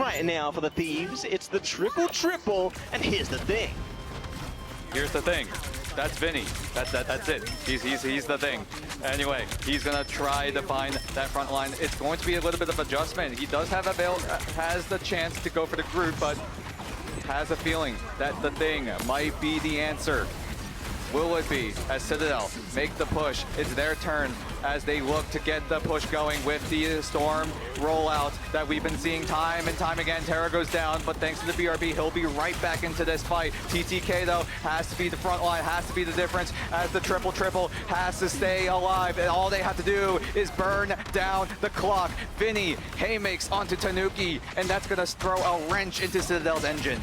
right now for the Thieves. It's the triple, and here's the thing. Here's the thing. That's Vinny. That's it. He's the thing. Anyway, he's gonna try to find that front line. It's going to be a little bit of adjustment. He does have has the chance to go for the group, but has a feeling that the thing might be the answer. Will it be as Citadel make the push? It's their turn as they look to get the push going with the Storm rollout that we've been seeing time and time again. Terra goes down, but thanks to the BRB, he'll be right back into this fight. TTK, though, has to be the front line, has to be the difference, as the triple has to stay alive, and all they have to do is burn down the clock. Vinny haymakes onto Tanuki, and that's going to throw a wrench into Citadel's engine.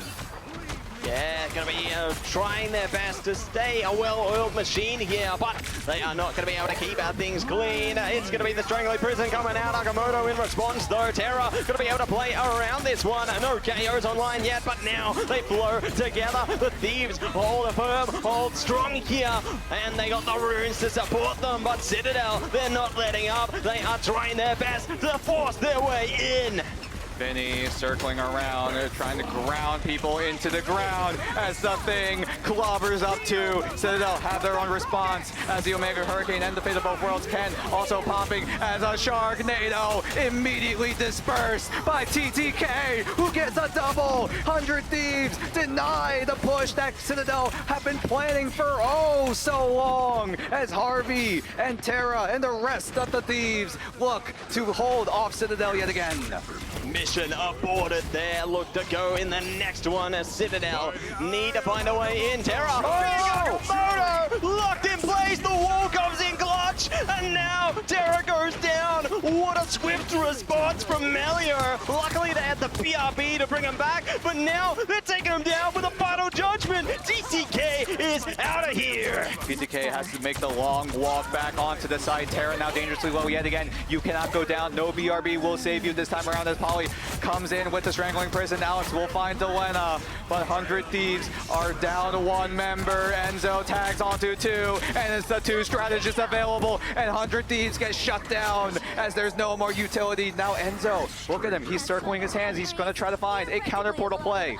Yeah, going to be trying their best to stay a well-oiled machine here, but they are not going to be able to keep our things clean. It's going to be the Strangling Prison coming out. Akamoto in response, though. Terra going to be able to play around this one. No KOs online yet, but now they flow together. The Thieves hold firm, hold strong here, and they got the runes to support them, but Citadel, they're not letting up. They are trying their best to force their way in. Vinny circling around, trying to ground people into the ground as the thing clobbers up to Citadel. Have their own response as the Omega Hurricane and the Fate of Both Worlds can also popping as a Sharknado immediately dispersed by TTK, who gets a double. 100 Thieves deny the push that Citadel have been planning for oh so long, as Harvey and Terra and the rest of the Thieves look to hold off Citadel yet again. Mission aborted there. Look to go in the next one as Citadel need to find a way in. Terra, Moto locked in place. The wall comes in clutch, and now Terra goes down. What a swift response from Melior. Luckily they had the PRB to bring him back, but now they're taking him down with a final judgment. TTK is out of here. TTK has to make the long walk back onto the side. Terra now dangerously low yet again. You cannot go down. No BRB will save you this time around as Polly comes in with the Strangling Prison. Alex will find Delena, but 100 Thieves are down to one member. Enzo tags onto two, and it's the two strategists available, and 100 Thieves get shut down as there's no more utility. Now Enzo, look at him, he's circling his hands. He's going to try to find a counter portal play.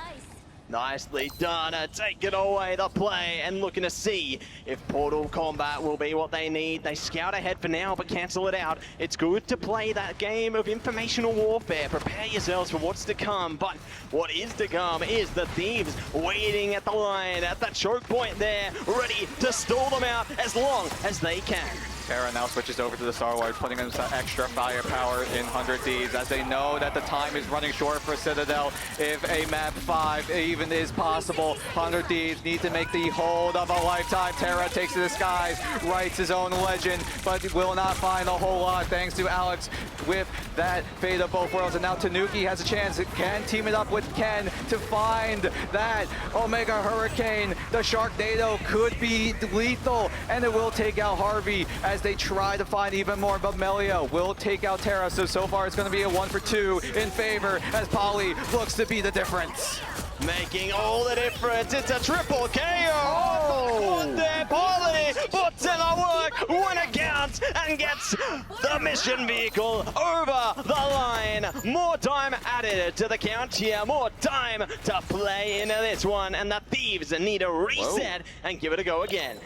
Nicely done, taking away the play and looking to see if Portal Combat will be what they need. They scout ahead for now, but cancel it out. It's good to play that game of informational warfare. Prepare yourselves for what's to come, but what is to come is the Thieves waiting at the line, at that choke point there, ready to stall them out as long as they can. Terra now switches over to the Star Wars, putting in some extra firepower in 100 Thieves as they know that the time is running short for Citadel. If a map 5 even is possible, 100 Thieves need to make the hold of a lifetime. Terra takes to the skies, writes his own legend, but will not find a whole lot thanks to Alex with that Fate of Both Worlds. And now Tanuki has a chance, can team it up with Ken to find that Omega Hurricane. The Sharknado could be lethal, and it will take out Harvey as they try to find even more, but Melia will take out Terra. So far it's going to be a 1 for 2 in favor as Polly looks to be the difference. Making all the difference, it's a triple KO! Oh, there, Polly puts in the work when it counts and gets the mission vehicle over the line. More time added to the count here, more time to play into this one, and the Thieves need a reset and give it a go again.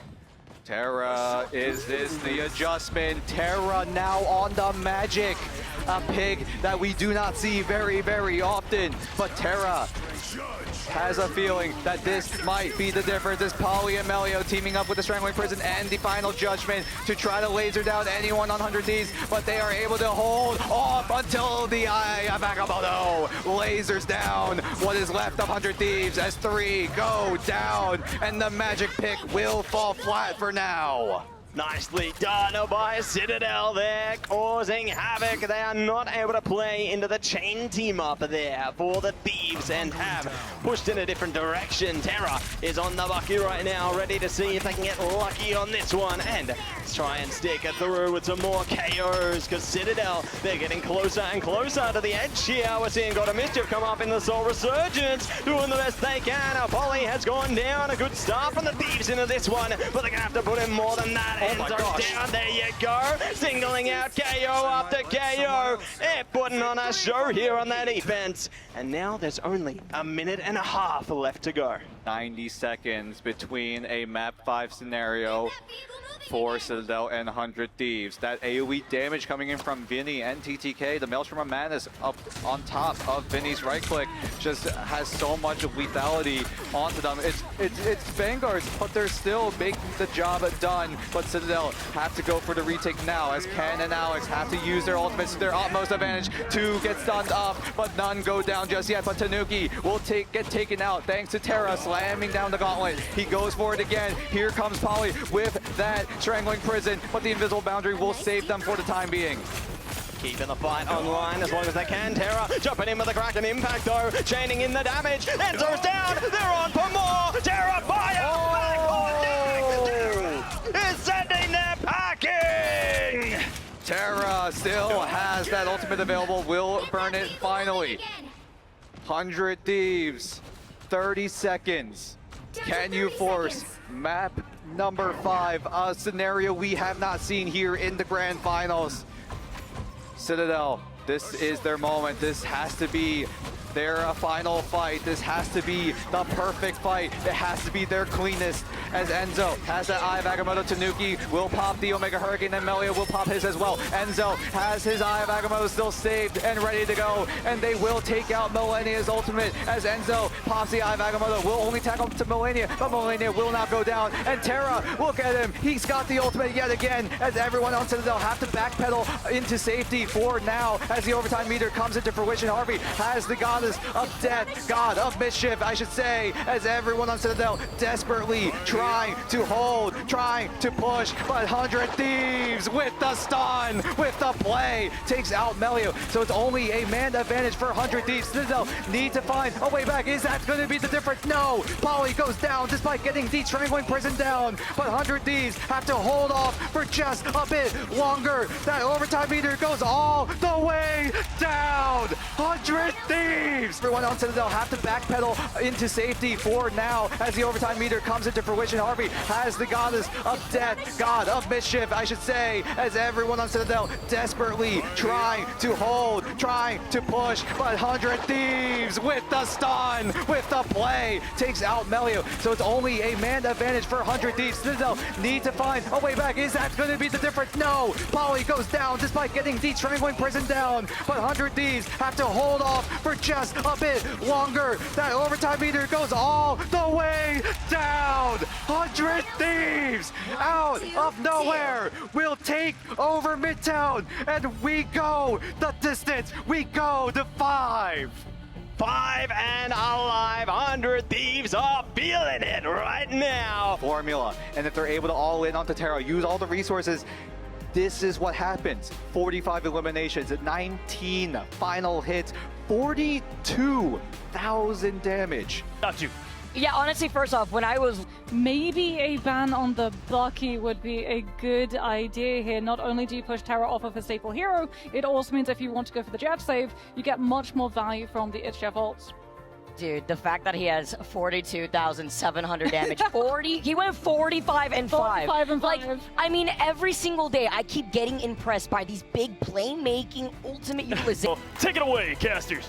Terra, is this the adjustment? Terra now on the Magic. A pig that we do not see very, very often. But Terra has a feeling that this might be the difference as Polly and Melio teaming up with the Strangling Prison and the Final Judgment to try to laser down anyone on 100 Thieves, but they are able to hold off until the eye of Akamoto lasers down what is left of 100 Thieves as 3 go down, and the Magic Pick will fall flat for now. Nicely done by Citadel there, causing havoc. They are not able to play into the chain team up there for the Thieves and have pushed in a different direction. Terra is on the bucky right now, ready to see if they can get lucky on this one and try and stick it through with some more KOs, because Citadel, they're getting closer and closer to the edge here. We're seeing God of Mischief come up in the Soul Resurgence, doing the best they can. Polly has gone down, a good start from the Thieves into this one, but they're going to have to put in more than that. Oh my Enzo's gosh. down, there you go. Singling out KO after KO. They're putting on a show here on that defense. And now there's only a minute and a half left to go. 90 seconds between a map 5 scenario for Citadel and 100 Thieves. That AoE damage coming in from Vinny and TTK. The Maelstrom of Madness up on top of Vinny's right click just has so much of lethality onto them. It's Vanguards, but they're still making the job done. But Citadel have to go for the retake now, as Ken and Alex have to use their ultimates to their utmost advantage to get stunned up, but none go down just yet. But Tanuki will get taken out thanks to Terra slamming down the gauntlet. He goes for it again. Here comes Polly with that strangling prison, but the invisible boundary will save them for the time being. Keeping the fight online as long as they can. Terra jumping in with a Kraken impact though, chaining in the damage. Enzo's down, they're on for more. Terra fire! Is sending them packing! Terra still has that ultimate available, will burn it finally. 100 Thieves, 30 seconds. Can you force map number 5, a scenario we have not seen here in the grand finals? Citadel, this is their moment. This has to be their final fight. This has to be the perfect fight. It has to be their cleanest. As Enzo has that Eye of Agamotto, Tanuki will pop the Omega Hurricane, and Melia will pop his as well. Enzo has his Eye of Agamotto still saved and ready to go, and they will take out Millennia's ultimate as Enzo pops the Eye of Agamotto. Will only tackle to Millennia, but Millennia will not go down. And Terra, look at him. He's got the ultimate yet again, as everyone on Citadel have to backpedal into safety for now as the overtime meter comes into fruition. Harvey has the goddess of death, god of mischief, I should say, as everyone on Citadel desperately trying to hold, trying to push, but 100 Thieves with the stun, with the play, takes out Melio. So it's only a man advantage for 100 Thieves. Citadel need to find a way back. Is that going to be the difference? No! Polly goes down despite getting the strangling prison down, but 100 Thieves have to hold off for just a bit longer. That overtime meter goes all the way down. 100 Thieves! Everyone on Citadel have to backpedal into safety for now as the overtime meter comes into fruition. Harvey has the goddess of death, god of mischief, I should say, as everyone on Citadel desperately trying to hold, trying to push, but 100 Thieves with the stun, with the play, takes out Melio. So it's only a man advantage for 100 Thieves. Citadel need to find a way back. Is that going to be the difference? No! Polly goes down despite getting the strangling prison down, but 100 Thieves have to hold off for just a bit longer. That overtime meter goes all the way down. 100 Thieves out of nowhere will take over Midtown, and we go the distance. We go to 5. 5 and alive. 100 Thieves are feeling it right now. Formula, and if they're able to all in onto Terra, use all the resources, this is what happens. 45 eliminations, 19 final hits, 42,000 damage. Got you. Yeah, honestly, first off, when I was... Maybe a ban on the Bucky would be a good idea here. Not only do you push Terra off of a staple hero, it also means if you want to go for the Jeff save, you get much more value from the It's Jeff ults. Dude, the fact that he has 42,700 damage, he went 45 and 5. 45 and 5. Like, I mean, every single day I keep getting impressed by these big playmaking ultimate utilization. Take it away, casters.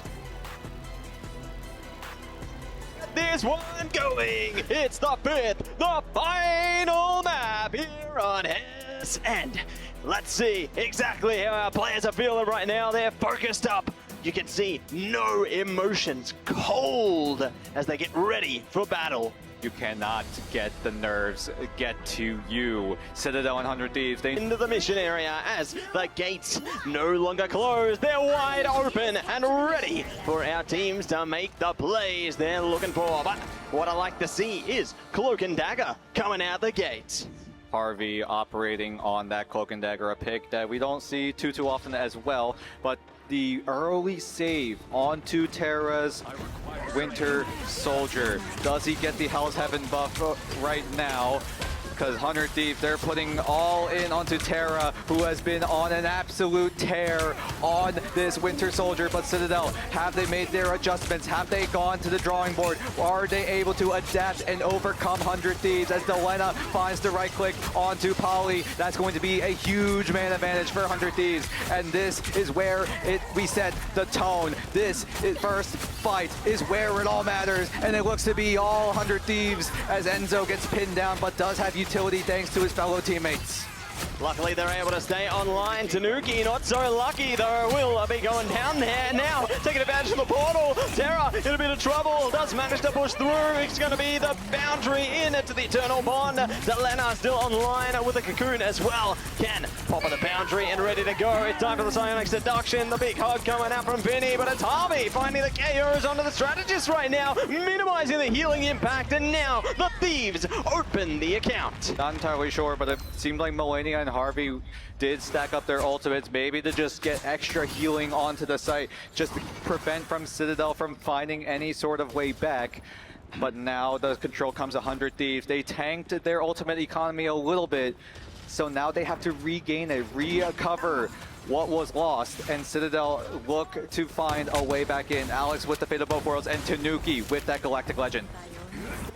There's one going. It's the 5th, the final map here on Hess. And let's see exactly how our players are feeling right now. They're focused up. You can see no emotions, cold as they get ready for battle. You cannot get the nerves get to you. Citadel and 100 Thieves, they Into the mission area as the gates no longer close. They're wide open and ready for our teams to make the plays they're looking for. But what I like to see is Cloak and Dagger coming out the gates. Harvey operating on that Cloak and Dagger, a pick that we don't see too often as well, but the early save onto Terra's Winter Soldier. Does he get the Hell's Heaven buff right now? because 100 Thieves, they're putting all in onto Terra, who has been on an absolute tear on this Winter Soldier. But Citadel, have they made their adjustments? Have they gone to the drawing board? Are they able to adapt and overcome 100 Thieves as Delena finds the right click onto Polly? That's going to be a huge man advantage for 100 Thieves. And this is where we set the tone. This first fight is where it all matters. And it looks to be all 100 Thieves as Enzo gets pinned down, but does have utility thanks to his fellow teammates. Luckily, they're able to stay online. Tanuki not so lucky, though. Will be going down there now, taking advantage of the portal. Terra in a bit of trouble, does manage to push through. It's going to be the boundary in to the Eternal Bond. Delena still online with a cocoon as well. Can pop on the boundary and ready to go. It's time for the Psionic Seduction. The big hug coming out from Vinny, but it's Harvey finding the KOs onto the strategist right now, minimizing the healing impact, and now the Thieves open the account. Not entirely sure, but it seemed like Melania and Harvey did stack up their ultimates, maybe to just get extra healing onto the site, just to prevent from Citadel from finding any sort of way back. But now the control comes 100 Thieves. They tanked their ultimate economy a little bit, so now they have to regain it, recover what was lost, and Citadel look to find a way back in. Alex with the Fate of Both Worlds, and Tanuki with that Galactic Legend.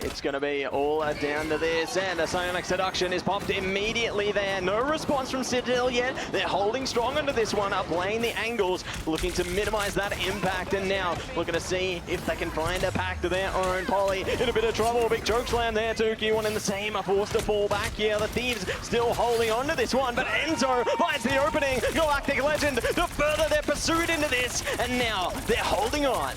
It's going to be all down to this, and a Psionic Seduction is popped immediately there. No response from Citadel yet. They're holding strong into this one, playing the angles, looking to minimize that impact, and now looking to see if they can find a pack to their own. Polly in a bit of trouble. Big choke slam there. Tuki one in the same, forced to fall back here. The Thieves still holding on to this one, but Enzo finds the opening. Galactic Legend to further their pursuit into this, and now they're holding on.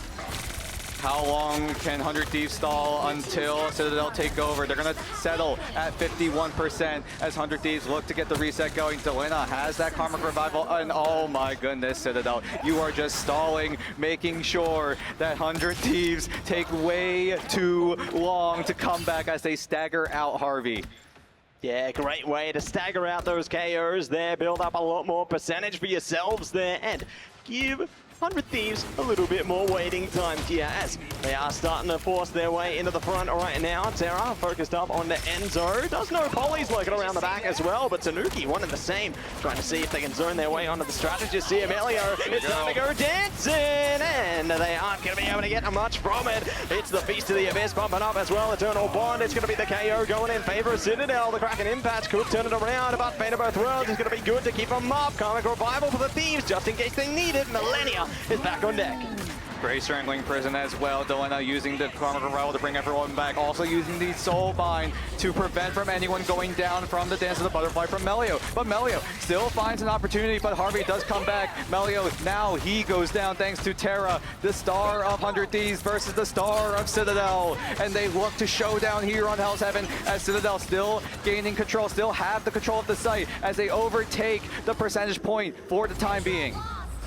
How long can 100 Thieves stall until Citadel take over? They're going to settle at 51% as 100 Thieves look to get the reset going. Delena has that Karmic Revival, and oh my goodness, Citadel, you are just stalling, making sure that 100 Thieves take way too long to come back as they stagger out Harvey. Yeah, great way to stagger out those KOs there, build up a lot more percentage for yourselves there, and give 100 Thieves a little bit more waiting time here as they are starting to force their way into the front right now. Terra focused up on the Enzo. Does know Polly's lurking around the back as well, but Tanuki one in the same, trying to see if they can zone their way onto the strategist here. Melio, it's time to go dancing, and they aren't going to be able to get much from it. It's the Feast of the Abyss bumping up as well. Eternal Bond, it's going to be the KO going in favor of Citadel. The Kraken Impact could turn it around, but Fate of Both Worlds is going to be good to keep them up. Karmic Revival for the Thieves, just in case they need it. Millennia is back on deck. Great Strangling Prison as well. Delena using the Karmic Revival to bring everyone back. Also using the Soul Bind to prevent from anyone going down from the Dance of the Butterfly from Melio. But Melio still finds an opportunity, but Harvey does come back. Melio, now he goes down thanks to Terra, the star of 100 Thieves versus the star of Citadel. And they look to showdown here on Hell's Heaven as Citadel still gaining control, still have the control of the site as they overtake the percentage point for the time being.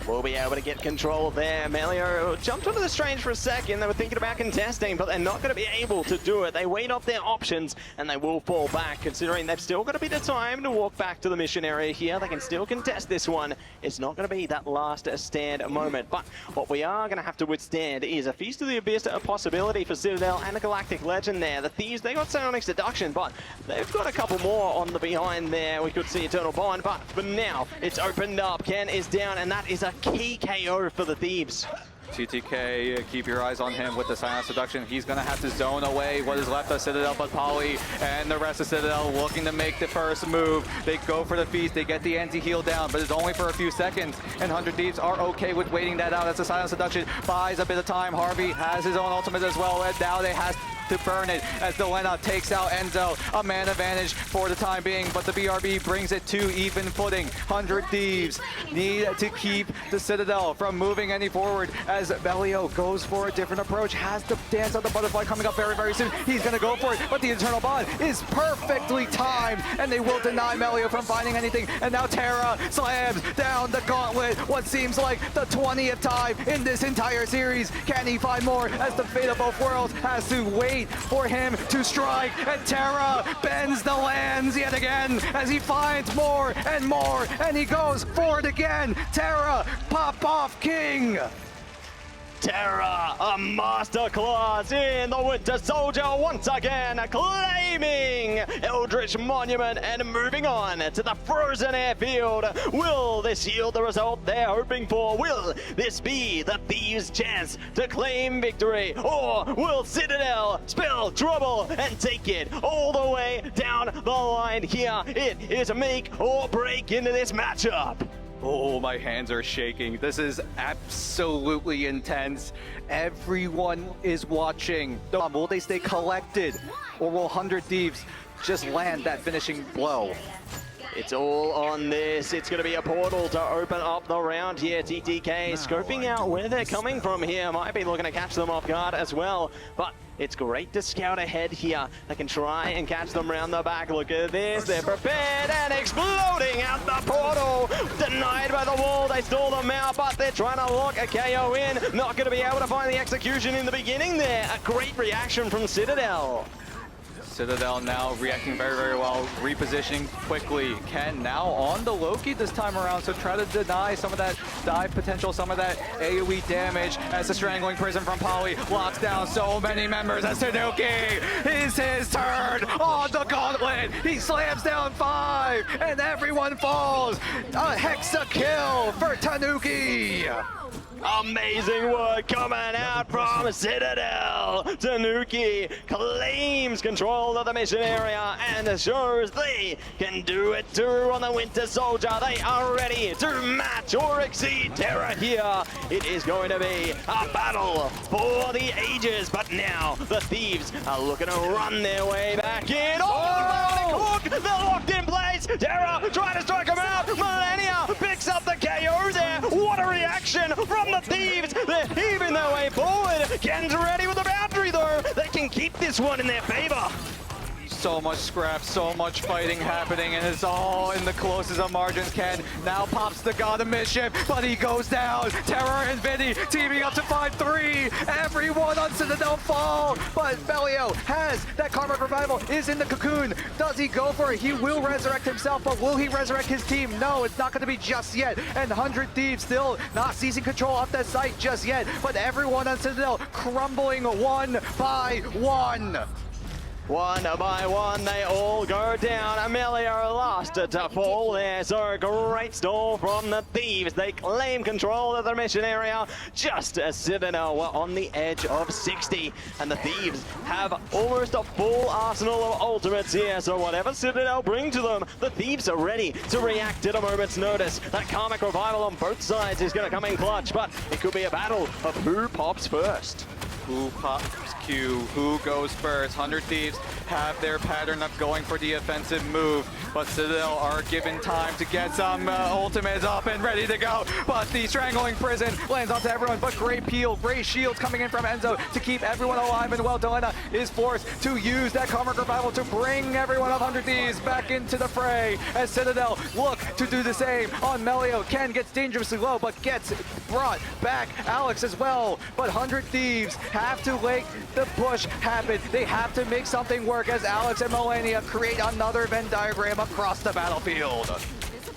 We'll be able to get control there. Melio jumped onto the Strange for a second. They were thinking about contesting, but they're not going to be able to do it. They wait off their options, and they will fall back, considering they've still got a bit of time to walk back to the mission area here. They can still contest this one. It's not going to be that last stand moment, but what we are going to have to withstand is a Feast of the Abyss, a possibility for Citadel and a Galactic Legend there. The Thieves, they got Psionic Seduction, but they've got a couple more on the behind there. We could see Eternal Bond, but for now, it's opened up. Ken is down, and that is a key KO for the Thieves. TTK, keep your eyes on him with the Psionic Seduction. He's going to have to zone away what is left of Citadel, but Polly and the rest of Citadel looking to make the first move. They go for the feast, they get the anti-heal down, but it's only for a few seconds, and 100 Thieves are okay with waiting that out as the Psionic Seduction buys a bit of time. Harvey has his own ultimate as well, and now they have to burn it as Delena takes out Enzo. A man advantage for the time being, but the BRB brings it to even footing. 100 Thieves need to keep the Citadel from moving any forward as Melio goes for a different approach, has the Dance of the Butterfly coming up very, very soon. He's going to go for it, but the Eternal Bond is perfectly timed, and they will deny Melio from finding anything. And now Terra slams down the gauntlet, what seems like the 20th time in this entire series. Can he find more as the Fate of Both Worlds has to wait for him to strike, and Terra bends the lands yet again as he finds more, and he goes for it again. Terra, pop off king. Terra, a masterclass in the Winter Soldier once again, claiming Eldritch Monument and moving on to the frozen airfield. Will this yield the result they're hoping for? Will this be the Thieves' chance to claim victory? Or will Citadel spill trouble and take it all the way down the line here? It is a make or break into this matchup. Oh, my hands are shaking. This is absolutely intense. Everyone is watching. Will they stay collected? Or will 100 Thieves just land that finishing blow? It's all on this. It's going to be a portal to open up the round here. TTK scoping out where they're coming from here. Might be looking to catch them off guard as well. But it's great to scout ahead here. They can try and catch them round the back. Look at this. They're prepared and exploding out the portal. Denied by the wall. They stall them out, but they're trying to lock a KO in. Not going to be able to find the execution in the beginning there. A great reaction from Citadel. Citadel now reacting very, very well, repositioning quickly. Ken now on the Loki this time around, so try to deny some of that dive potential, some of that AoE damage as the Strangling Prison from Polly locks down so many members as Tanuki. It's his turn on the gauntlet. He slams down 5 and everyone falls. A hexa kill for Tanuki. Amazing work coming out from Citadel. Tanuki claims control of the mission area and shows they can do it too on the Winter Soldier. They are ready to match or exceed Terra here. It is going to be a battle for the ages, but now the Thieves are looking to run their way back in. Oh, they're locked in place. Terra trying to strike him out. Millennia picks up the KO there. What a reaction from the Thieves. They're heaving their way forward. Ken's ready with the boundary though. They can keep this one in their favor. So much scrap, so much fighting happening, and it's all in the closest of margins. Ken now pops the God of Mischief, but he goes down. Terror and Vinny teaming up to 5-3. Everyone on Citadel fall, but Belio has that Karmic Revival, is in the cocoon. Does he go for it? He will resurrect himself, but will he resurrect his team? No, it's not going to be just yet. And 100 Thieves still not seizing control of that site just yet, but everyone on Citadel crumbling one by one. One by one, they all go down. Amelia lost to fall there, so great stall from the Thieves. They claim control of the mission area just as Citadel were on the edge of 60. And the Thieves have almost a full arsenal of ultimates here, so whatever Citadel bring to them, the Thieves are ready to react at a moment's notice. That Karmic Revival on both sides is going to come in clutch, but it could be a battle of who pops first. Who pops Q? Who goes first? 100 Thieves have their pattern of going for the offensive move, but Citadel are given time to get some ultimates up and ready to go. But the Strangling Prison lands onto everyone, but great peel, great shields coming in from Enzo to keep everyone alive, and well, Delena is forced to use that Karmic Revival to bring everyone of 100 Thieves back into the fray as Citadel look to do the same on Melio. Ken gets dangerously low, but gets brought back. Alex as well, but 100 Thieves have to make the push happen. They have to make something work as Alex and Melania create another Venn diagram across the battlefield.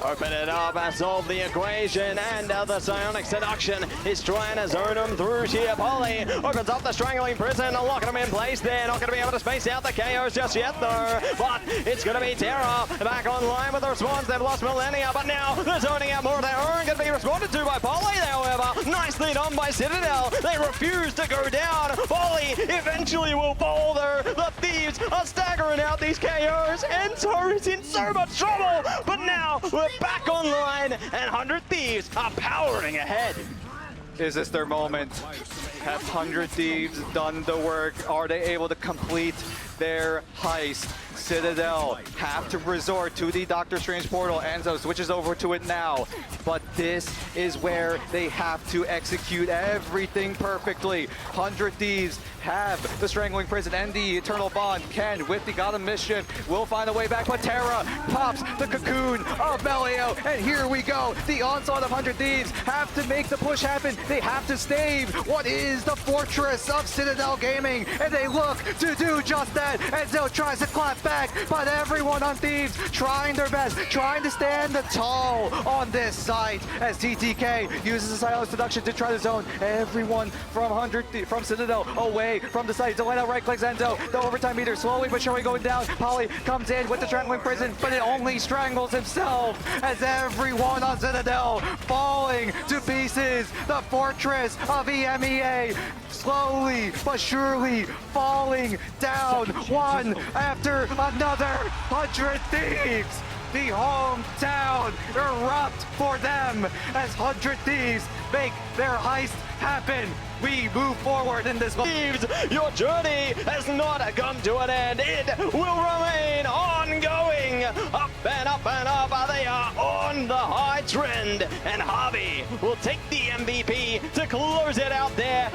Open it up and solve the equation, and the Psionic Seduction is trying to zone him through here. Polly opens up the Strangling Prison, locking him in place there. Not going to be able to space out the KOs just yet though, but it's going to be Terra back online with the response. They've lost Millennia, but now they're zoning out more of their own. Going to be responded to by Polly, however. Nicely done by Citadel. They refuse to go down. Polly eventually will fall though. The Thieves are staggering out these KOs. Enzo is in so much trouble, but now we're back online, and 100 Thieves are powering ahead. Is this their moment? Have 100 Thieves done the work? Are they able to complete their heist? Citadel have to resort to the Doctor Strange portal. Enzo switches over to it now, but this is where they have to execute everything perfectly. 100 Thieves have the Strangling Prison and the Eternal Bond. Ken, with the Gotham Mischief, will find a way back, but Terra pops the cocoon of Melio, and here we go. The onslaught of 100 Thieves have to make the push happen. They have to stave what is the fortress of Citadel Gaming, and they look to do just that. Enzo tries to clap back, but everyone on Thieves trying their best, trying to stand tall on this site as TTK uses the silence seduction to try to zone everyone from Citadel away from the site. Delano right clicks Enzo. The overtime meter slowly but surely going down. Polly comes in with the Strangling Prison, but it only strangles himself as everyone on Citadel falling to pieces. The fortress of EMEA slowly but surely falling down one after another. 100 Thieves! The hometown erupt for them as 100 Thieves make their heist happen. We move forward in this. Thieves, your journey has not come to an end. It will remain ongoing. Up and up and up. They are on the high trend. And Harvey will take the MVP to close it out there.